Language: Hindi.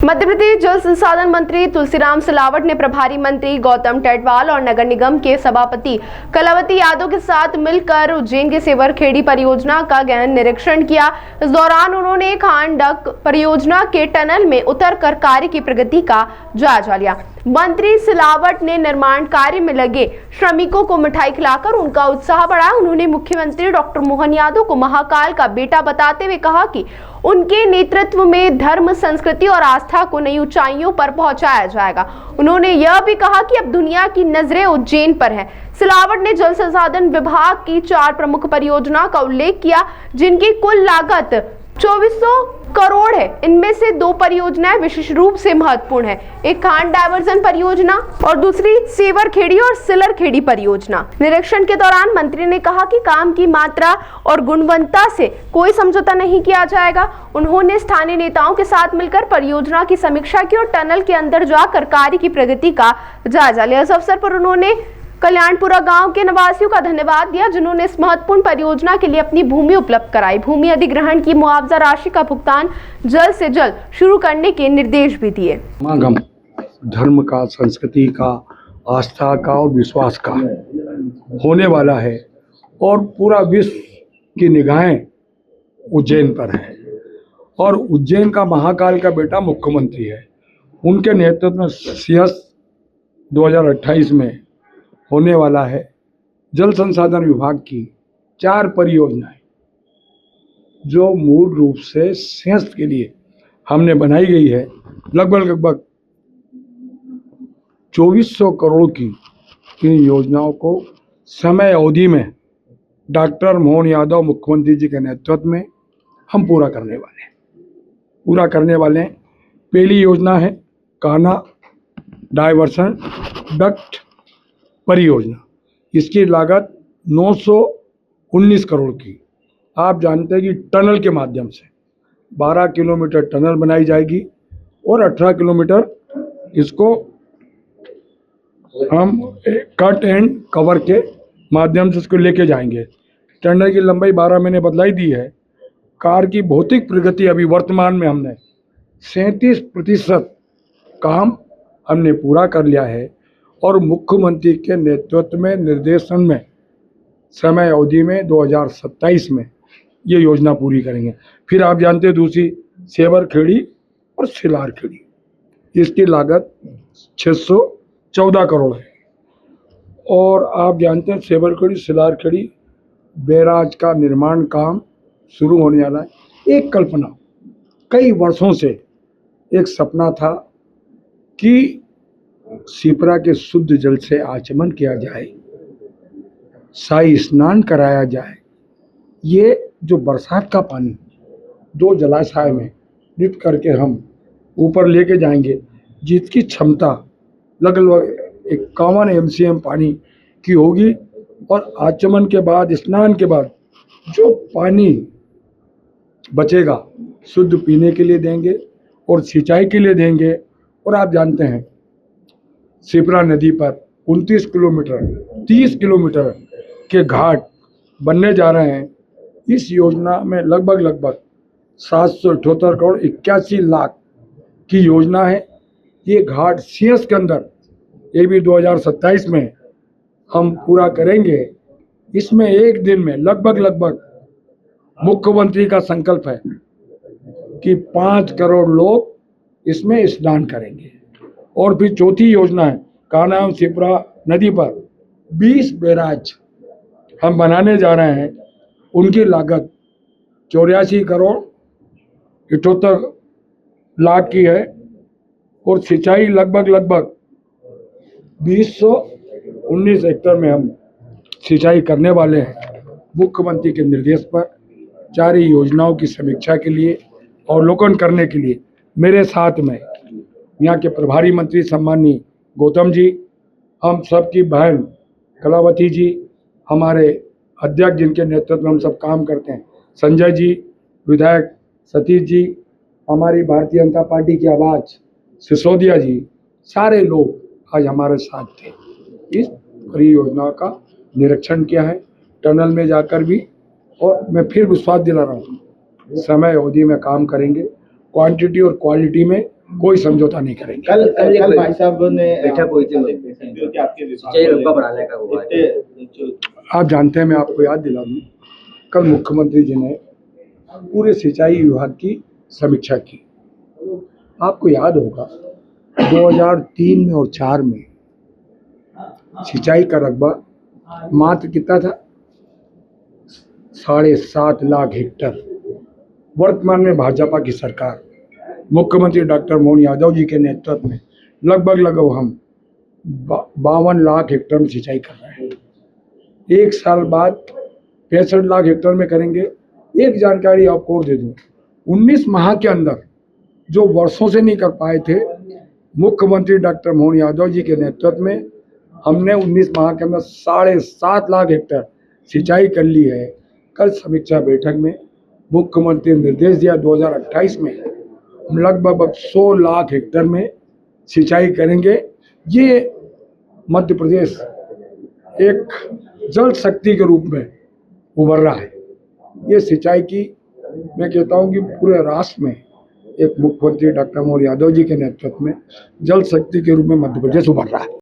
मध्य प्रदेश जल संसाधन मंत्री तुलसीराम सिलावट ने प्रभारी मंत्री गौतम टेटवाल और नगर निगम के सभापति कलावती यादव के साथ मिलकर उज्जैन के सेवर खेड़ी परियोजना का गहन निरीक्षण किया। इस दौरान उन्होंने खांडक परियोजना के टनल में उतरकर कार्य की प्रगति का जायजा लिया। मंत्री सिलावट ने निर्माण कार्य में लगे श्रमिकों को मिठाई खिलाकर उनका उत्साह बढ़ाया। उन्होंने मुख्यमंत्री डॉक्टर मोहन यादव को महाकाल का बेटा बताते हुए कहा कि उनके नेतृत्व में धर्म, संस्कृति और आस्था को नई ऊंचाइयों पर पहुंचाया जाएगा। उन्होंने यह भी कहा कि अब दुनिया की नजरें उज्जैन पर है। सिलावट ने जल संसाधन विभाग की 4 प्रमुख परियोजना का उल्लेख किया, जिनकी कुल लागत 2400 करोड़ है। इनमें से 2 परियोजनाएं विशेष रूप से महत्वपूर्ण है, एक खांड डायवर्जन परियोजना और दूसरी सेवर खेड़ी और सिलर खेड़ी परियोजना। निरीक्षण के दौरान मंत्री ने कहा कि काम की मात्रा और गुणवत्ता से कोई समझौता नहीं किया जाएगा। उन्होंने स्थानीय नेताओं के साथ मिलकर परियोजना की समीक्षा की और टनल के अंदर जाकर कार्य की प्रगति का जायजा लिया। इस अवसर पर उन्होंने कल्याणपुरा गांव के निवासियों का धन्यवाद दिया, जिन्होंने इस महत्वपूर्ण परियोजना के लिए अपनी भूमि उपलब्ध कराई। भूमि अधिग्रहण की मुआवजा राशि का भुगतान जल्द से जल्द शुरू करने के निर्देश भी दिए। समागम धर्म का, संस्कृति का, आस्था का और विश्वास का होने वाला है और पूरा विश्व की निगाहें उज्जैन पर है और उज्जैन का महाकाल का बेटा मुख्यमंत्री है। उनके नेतृत्व में सीएस 2028 में होने वाला है। जल संसाधन विभाग की 4 परियोजनाएं जो मूल रूप से सिंहस्थ के लिए हमने बनाई गई है, लगभग 2400 करोड़ की इन योजनाओं को समय अवधि में डॉक्टर मोहन यादव मुख्यमंत्री जी के नेतृत्व में हम पूरा करने वाले हैं। पहली योजना है कान्हा डायवर्सन डक्ट परियोजना। इसकी लागत 919 करोड़ की। आप जानते हैं कि टनल के माध्यम से 12 किलोमीटर टनल बनाई जाएगी और 18 किलोमीटर इसको हम कट एंड कवर के माध्यम से इसको लेके जाएंगे। टनल की लंबाई 12 महीने बदलाई दी है। कार की भौतिक प्रगति अभी वर्तमान में हमने 37% काम हमने पूरा कर लिया है और मुख्यमंत्री के नेतृत्व में निर्देशन में समय अवधि में 2027 में ये योजना पूरी करेंगे। फिर आप जानते हैं दूसरी सेवर खेड़ी और सिलार खेड़ी, इसकी लागत 614 करोड़ है। और आप जानते हैं सेवर खेड़ी सिलार खेड़ी बैराज का निर्माण काम शुरू होने वाला है। एक कल्पना कई वर्षों से एक सपना था कि शिप्रा के शुद्ध जल से आचमन किया जाए, शाही स्नान कराया जाए। ये जो बरसात का पानी 2 जलाशय में लिफ्ट करके हम ऊपर लेके जाएंगे, जिसकी क्षमता लगभग 51 MCM पानी की होगी और आचमन के बाद, स्नान के बाद जो पानी बचेगा शुद्ध पीने के लिए देंगे और सिंचाई के लिए देंगे। और आप जानते हैं शिप्रा नदी पर 29 किलोमीटर 30 किलोमीटर के घाट बनने जा रहे हैं। इस योजना में लगभग 778 करोड़ 81 लाख की योजना है। ये घाट सीएस के अंदर ये भी 2027 में हम पूरा करेंगे। इसमें एक दिन में लगभग मुख्यमंत्री का संकल्प है कि 5 करोड़ लोग इसमें स्नान करेंगे। और फिर चौथी योजना है कान्हा शिप्रा नदी पर 20 बैराज हम बनाने जा रहे हैं। उनकी लागत 84 करोड़ 78 लाख की है और सिंचाई लगभग 219 हेक्टेयर में हम सिंचाई करने वाले हैं। मुख्यमंत्री के निर्देश पर 4 योजनाओं की समीक्षा के लिए अवलोकन करने के लिए मेरे साथ में यहाँ के प्रभारी मंत्री सम्माननीय गौतम जी, हम सबकी बहन कलावती जी, हमारे अध्यक्ष जिनके नेतृत्व में हम सब काम करते हैं संजय जी, विधायक सतीश जी, हमारी भारतीय जनता पार्टी की आवाज़ सिसोदिया जी, सारे लोग आज हमारे साथ थे। इस परियोजना का निरीक्षण किया है टनल में जाकर भी, और मैं फिर विश्वास दिला रहा हूँ समय अवधि में काम करेंगे। क्वांटिटी और क्वालिटी में कोई समझौता नहीं करेंगे। कल भाई साहब ने बैठक हुई थी, सिंचाई रकबा बढ़ाने का हुआ है। आप जानते हैं, मैं आपको याद दिला दूं, कल मुख्यमंत्री जी ने पूरे सिंचाई विभाग की समीक्षा की। आपको याद होगा 2003 में और 4 में सिंचाई का रकबा मात्र कितना था, 7.5 लाख हेक्टर। वर्तमान में भाजपा की सरकार मुख्यमंत्री डॉक्टर मोहन यादव जी के नेतृत्व में लगभग हम 52 लाख हेक्टर में सिंचाई कर रहे हैं। 1 साल बाद 65 लाख हेक्टर में करेंगे। एक जानकारी आपको और दे दूं, 19 माह के अंदर जो वर्षों से नहीं कर पाए थे, मुख्यमंत्री डॉक्टर मोहन यादव जी के नेतृत्व में हमने 19 माह के अंदर 7.5 लाख हेक्टर सिंचाई कर ली है। कल समीक्षा बैठक में मुख्यमंत्री ने निर्देश दिया 2028 में हम लगभग 100 लाख हेक्टर में सिंचाई करेंगे। ये मध्य प्रदेश एक जल शक्ति के रूप में उभर रहा है। ये सिंचाई की, मैं कहता हूँ कि पूरे राष्ट्र में एक मुख्यमंत्री डॉक्टर मोहन यादव जी के नेतृत्व में जल शक्ति के रूप में मध्य प्रदेश उभर रहा है।